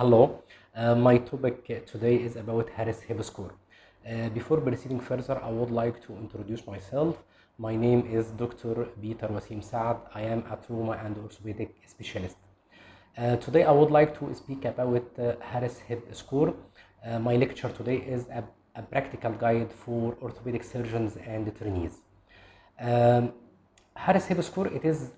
Hello, my topic today is about Harris Hip Score. Before proceeding further, I would like to introduce myself. My name is Dr. Peter W Saad. I am a trauma and orthopedic specialist. Today, I would like to speak about Harris Hip Score. My lecture today is a practical guide for orthopedic surgeons and trainees. Harris Hip Score, it is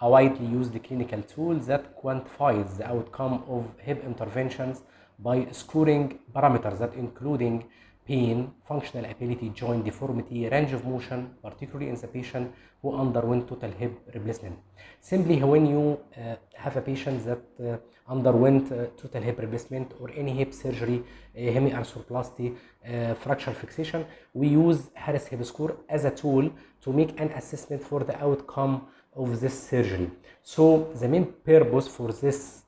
a widely used clinical tool that quantifies the outcome of hip interventions by scoring parameters that including pain, functional ability, joint deformity, range of motion, particularly in the patient who underwent total hip replacement. Simply, when you have a patient that underwent total hip replacement or any hip surgery, hemiarthroplasty, fracture fixation, we use Harris Hip Score as a tool to make an assessment for the outcome of this surgery. So the main purpose for this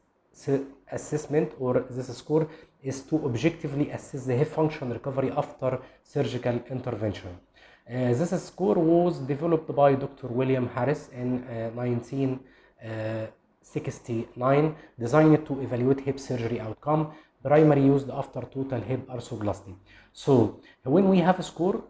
assessment or this score is to objectively assess the hip function recovery after surgical intervention. This score was developed by Dr. William Harris in 1969, designed to evaluate hip surgery outcome, primarily used after total hip arthroplasty. So when we have a score,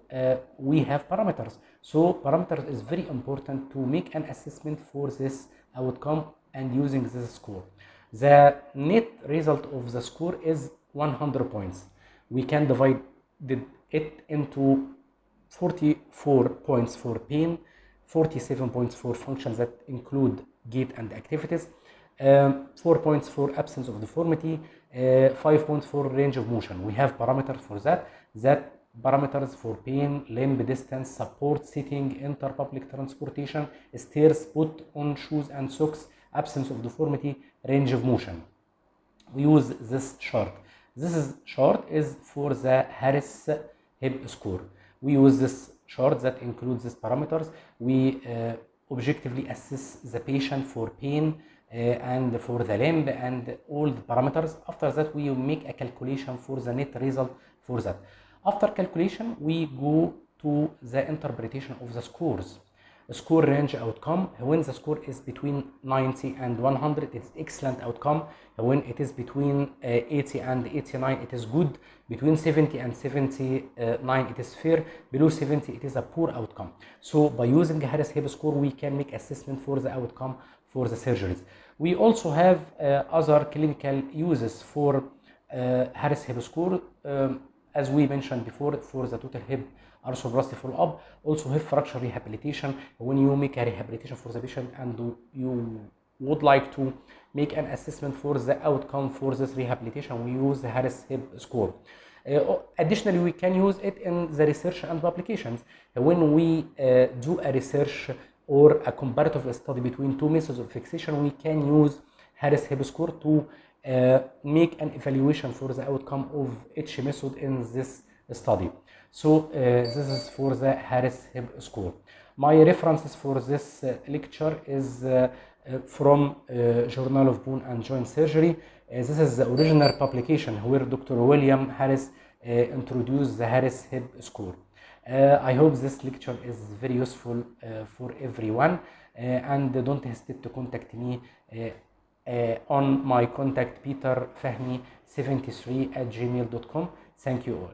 we have parameters. So parameters is very important to make an assessment for this outcome and using this score. The net result of the score is 100 points. We can divide it into 44 points for pain, 47 points for functions that include gait and activities, 4 points for absence of deformity, 5 points for range of motion. We have parameters for that. Parameters for pain, limb distance, support sitting, interpublic transportation, stairs, put on shoes and socks, absence of deformity, range of motion. We use this chart. This chart is for the Harris Hip Score. We use this chart that includes these parameters. We objectively assess the patient for pain and for the limb and all the parameters. After that, we make a calculation for the net result for that. After calculation, we go to the interpretation of the scores. Score range outcome, when the score is between 90 and 100, it's excellent outcome. When it is between 80 and 89, it is good. Between 70 and 79, it is fair. Below 70, it is a poor outcome. So by using Harris Hip Score, we can make assessment for the outcome for the surgeries. We also have other clinical uses for Harris Hip Score. As we mentioned before, for the total hip arthroplasty follow-up, also hip fracture rehabilitation. When you make a rehabilitation for the patient and you would like to make an assessment for the outcome for this rehabilitation, we use the Harris Hip Score. Additionally, we can use it in the research and publications. When we do a research or a comparative study between two methods of fixation, we can use Harris Hip Score to make an evaluation for the outcome of each method in this study. So this is for the Harris Hip Score. My references for this lecture is from Journal of Bone and Joint Surgery. This is the original publication where Dr. William Harris introduced the Harris Hip Score. I hope this lecture is very useful for everyone, and don't hesitate to contact me on my contact peterfahmi73@gmail.com. Thank you all.